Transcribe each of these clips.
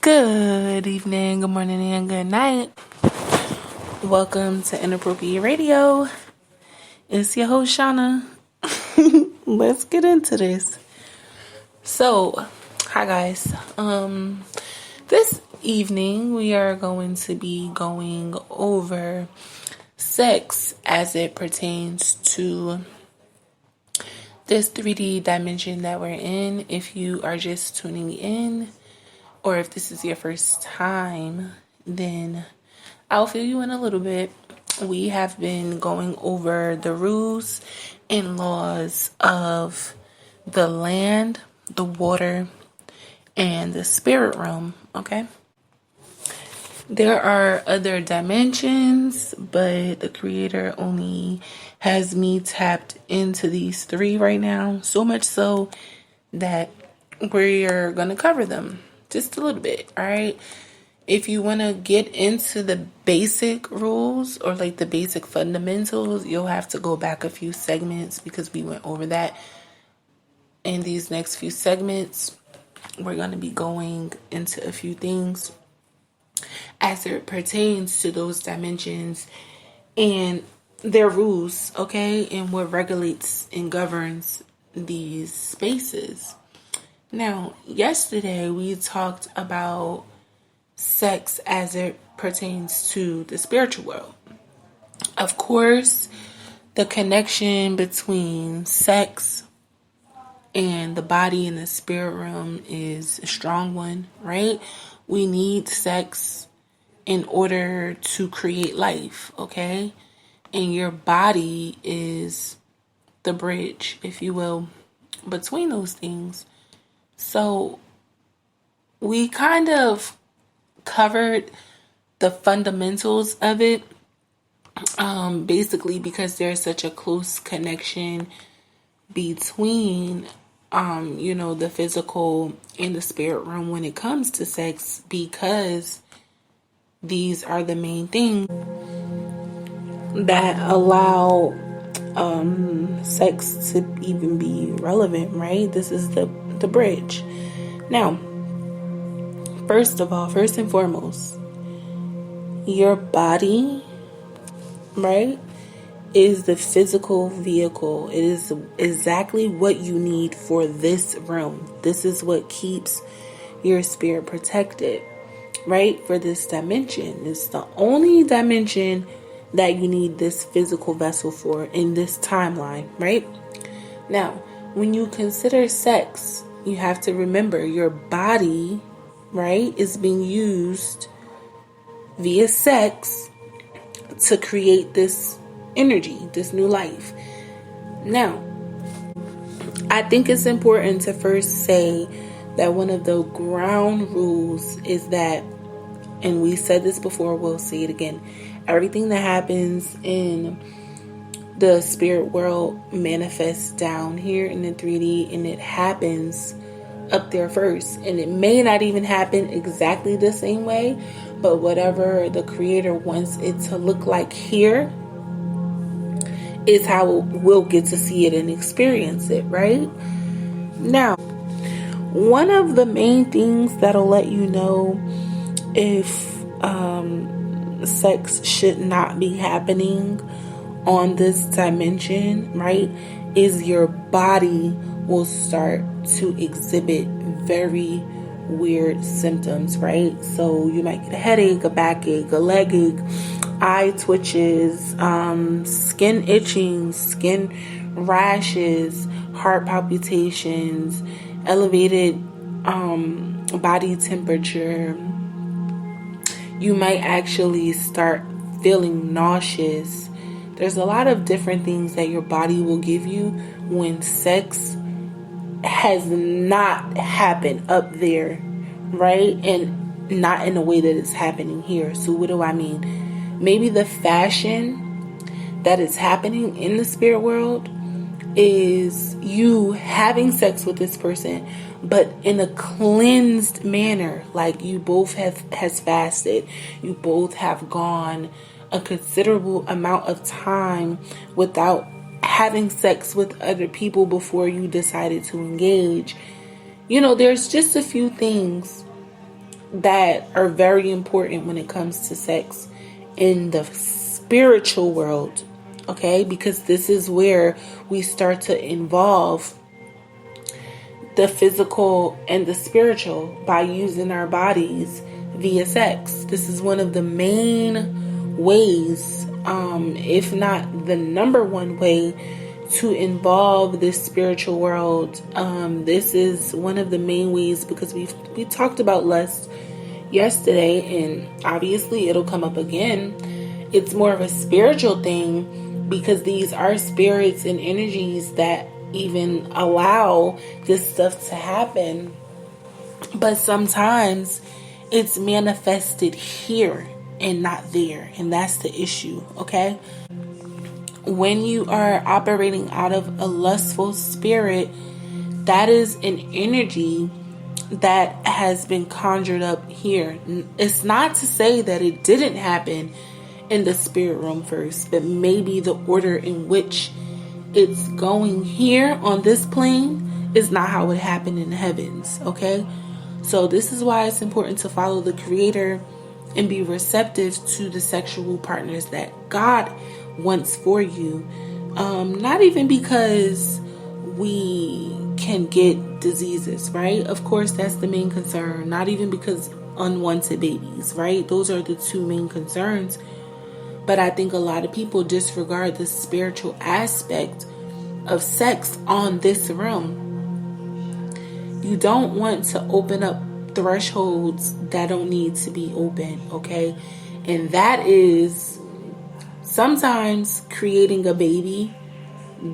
Good evening, good morning, and good night. Welcome to Inappropriate Radio. It's your host, Shauna. Let's get into this. So, hi guys. This evening we are going to be going over sex as it pertains to this 3D dimension that we're in. If you are just tuning in, or if this is your first time, then I'll fill you in a little bit. We have been going over the rules and laws of the land, the water, and the spirit realm, okay? There are other dimensions, but the creator only has me tapped into these three right now, so much so that we're going to cover them just a little bit, all right? If you want to get into the basic rules or like the basic fundamentals, you'll have to go back a few segments because we went over that. In these next few segments, we're going to be going into a few things as it pertains to those dimensions and their rules, okay? And what regulates and governs these spaces. Now, yesterday we talked about sex as it pertains to the spiritual world. Of course, the connection between sex and the body and the spirit realm is a strong one, right? We need sex in order to create life, okay? And your body is the bridge, if you will, between those things. So we kind of covered the fundamentals of it, basically because there's such a close connection between, the physical and the spirit realm when it comes to sex, because these are the main things that allow sex to even be relevant, right? This is the bridge. Now, first and foremost, your body, right, is the physical vehicle. It is exactly what you need for this realm. This is what keeps your spirit protected, right, for this dimension. It's the only dimension that you need this physical vessel for in this timeline, right? Now, when you consider sex, you have to remember your body, right, is being used via sex to create this energy, this new life. Now, I think it's important to first say that one of the ground rules is that, and we said this before, we'll say it again, everything that happens in the spirit world manifests down here in the 3D, and it happens up there first. And it may not even happen exactly the same way, but whatever the creator wants it to look like here is how we'll get to see it and experience it, right? Now, one of the main things that'll let you know if sex should not be happening on this dimension, right, is your body will start to exhibit very weird symptoms, right? So you might get a headache, a backache, a leg ache, eye twitches, skin itching, skin rashes, heart palpitations, elevated body temperature. You might actually start feeling nauseous. There's a lot of different things that your body will give you when sex has not happened up there, right? And not in the way that it's happening here. So what do I mean? Maybe the fashion that is happening in the spirit world is you having sex with this person, but in a cleansed manner. Like you both has fasted. You both have gone a considerable amount of time without having sex with other people before you decided to engage. There's just a few things that are very important when it comes to sex in the spiritual world, okay? Because this is where we start to involve the physical and the spiritual by using our bodies via sex. This is one of the main ways, if not the number one way, to involve this spiritual world. This is one of the main ways, because we talked about lust yesterday, and obviously it'll come up again. It's more of a spiritual thing, because these are spirits and energies that even allow this stuff to happen. But sometimes it's manifested here and not there, and that's the issue, okay? When you are operating out of a lustful spirit, that is an energy that has been conjured up here. It's not to say that it didn't happen in the spirit realm first, but maybe the order in which it's going here on this plane is not how it happened in the heavens, okay? So this is why it's important to follow the Creator and be receptive to the sexual partners that God wants for you. Not even because we can get diseases, right? Of course, that's the main concern. Not even because unwanted babies, right? Those are the two main concerns. But I think a lot of people disregard the spiritual aspect of sex on this realm. You don't want to open up thresholds that don't need to be open, okay? And that is sometimes creating a baby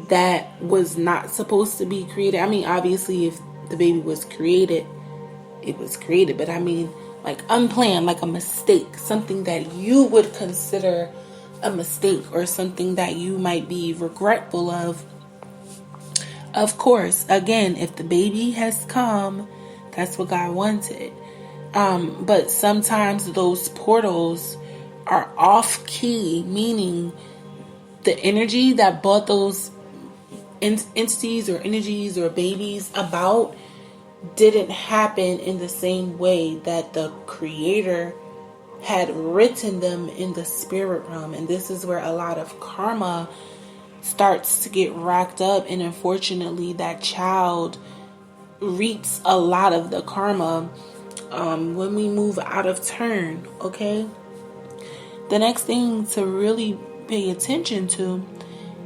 that was not supposed to be created. I mean, obviously, if the baby was created, it was created. But I mean, like unplanned, like a mistake, something that you would consider a mistake or something that you might be regretful of. Of course, again, if the baby has come, that's what God wanted. But sometimes those portals are off key, meaning the energy that brought those entities or energies or babies about didn't happen in the same way that the Creator had written them in the spirit realm. And this is where a lot of karma starts to get racked up, and unfortunately that child reaps a lot of the karma when we move out of turn, okay? The next thing to really pay attention to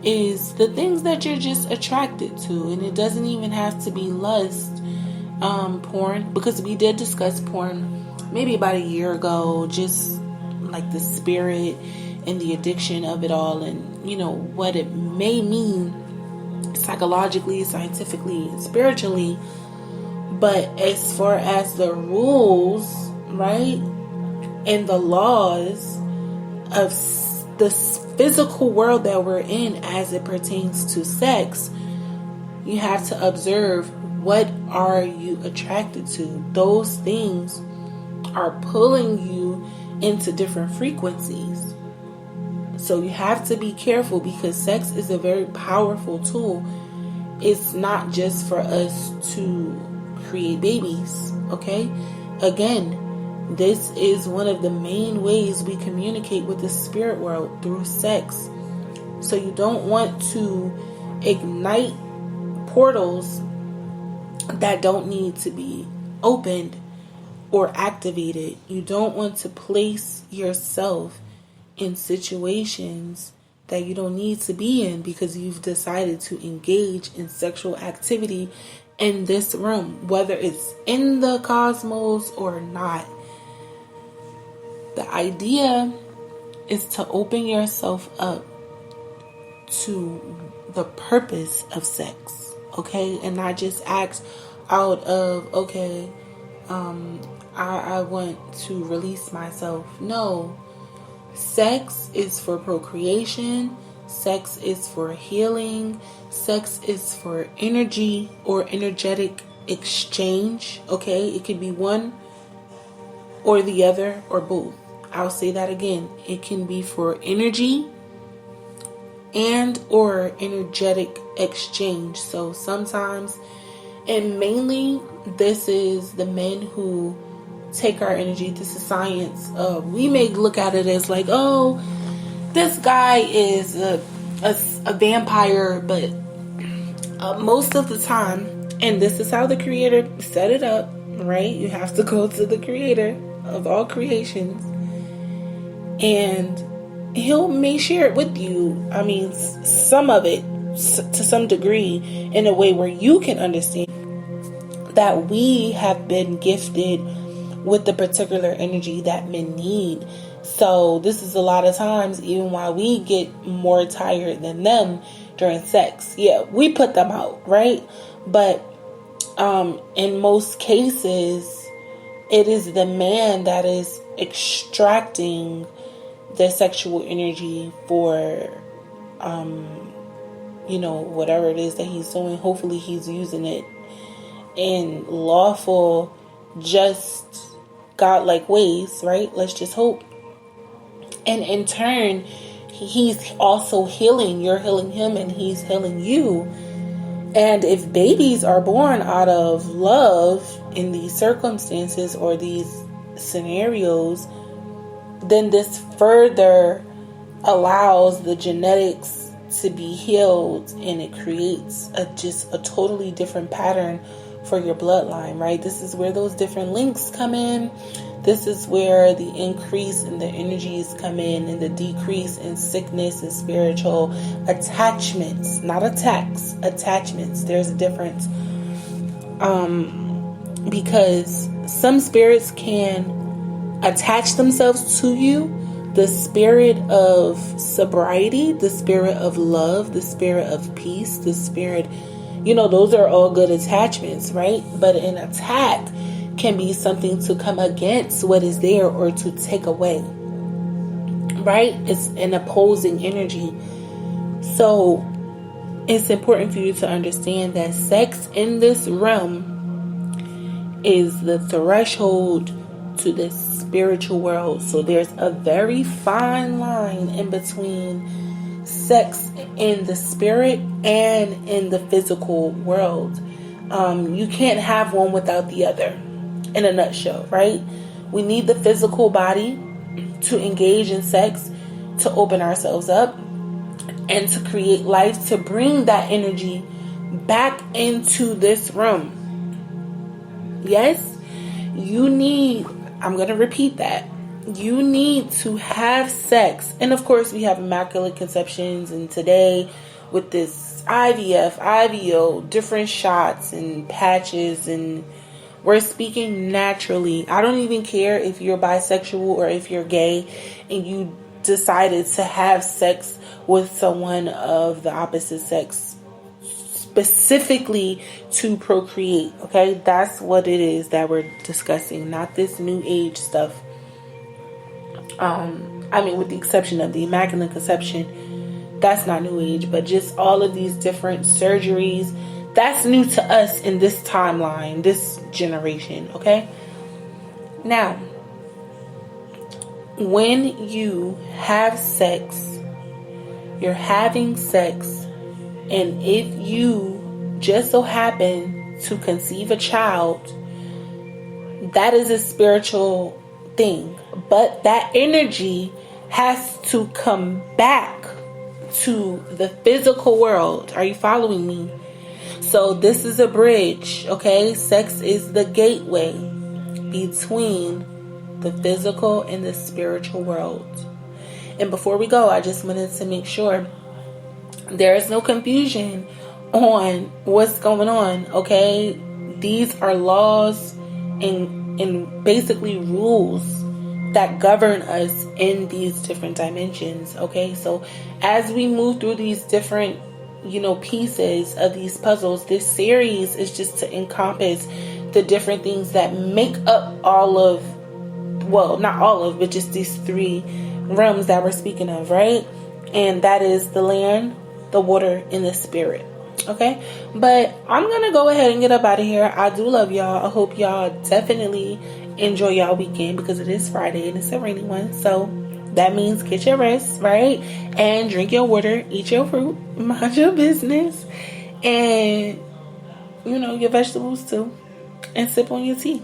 is the things that you're just attracted to, and it doesn't even have to be lust. Porn, because we did discuss porn maybe about a year ago, just like the spirit and the addiction of it all, and you know what it may mean psychologically, scientifically, and spiritually. But as far as the rules, right, and the laws of the physical world that we're in as it pertains to sex, you have to observe, what are you attracted to? Those things are pulling you into different frequencies. So you have to be careful, because sex is a very powerful tool. It's not just for us to create babies, okay? Again, this is one of the main ways we communicate with the spirit world, through sex. So you don't want to ignite portals that don't need to be opened or activated. You don't want to place yourself in situations that you don't need to be in, because you've decided to engage in sexual activity in this room, whether it's in the cosmos or not. The idea is to open yourself up to the purpose of sex, okay? And not just act out of, okay, I want to release myself. No. Sex is for procreation. Sex is for healing. Sex is for energy or energetic exchange, okay? It could be one or the other or both. I'll say that again. It can be for energy and or energetic exchange. So sometimes, and mainly this is the men who take our energy. This is science. We may look at it as like, oh, this guy is a vampire, but most of the time, and this is how the creator set it up, right? You have to go to the creator of all creations, and he'll may share it with you. I mean, some of it to some degree in a way where you can understand that we have been gifted with the particular energy that men need. So this is a lot of times, even while we get more tired than them during sex, yeah, we put them out, right? But in most cases, it is the man that is extracting the sexual energy for whatever it is that he's doing. Hopefully he's using it in lawful, just godlike ways, right? Let's just hope. And in turn, he's also healing. You're healing him and he's healing you. And if babies are born out of love in these circumstances or these scenarios, then this further allows the genetics to be healed, and it creates just a totally different pattern for your bloodline, right? This is where those different links come in. This is where the increase in the energies come in, and the decrease in sickness and spiritual attachments, not attacks, attachments. There's a difference. Because some spirits can attach themselves to you. The spirit of sobriety, the spirit of love, the spirit of peace, the spirit, those are all good attachments, right? But an attack can be something to come against what is there or to take away, right? It's an opposing energy. So it's important for you to understand that sex in this realm is the threshold to this spiritual world. So there's a very fine line in between sex in the spirit and in the physical world. You can't have one without the other, in a nutshell, right? We need the physical body to engage in sex, to open ourselves up, and to create life, to bring that energy back into this room. Yes, you need, I'm going to repeat that. You need to have sex. And of course, we have immaculate conceptions. And today, with this IVF, IVO, different shots and patches, and we're speaking naturally. I don't even care if you're bisexual or if you're gay and you decided to have sex with someone of the opposite sex specifically to procreate. Okay, that's what it is that we're discussing, not this new age stuff. With the exception of the immaculate conception, that's not new age, but just all of these different surgeries, that's new to us in this timeline, this generation. Okay, now when you have sex, you're having sex, and if you just so happen to conceive a child, that is a spiritual thing. But that energy has to come back to the physical world. Are you following me? So this is a bridge, okay? Sex is the gateway between the physical and the spiritual world. And before we go, I just wanted to make sure there is no confusion on what's going on, okay? These are laws and basically rules that govern us in these different dimensions, okay? So as we move through these different, pieces of these puzzles, this series is just to encompass the different things that make up all of, well, not all of, but just these three realms that we're speaking of, right? And that is the land, the water, and the spirit. Okay, but I'm gonna go ahead and get up out of here. I do love y'all. I hope y'all definitely enjoy y'all weekend, because it is Friday and it's a rainy one. So that means get your rest, right? And drink your water, eat your fruit, mind your business, and your vegetables too, and sip on your tea.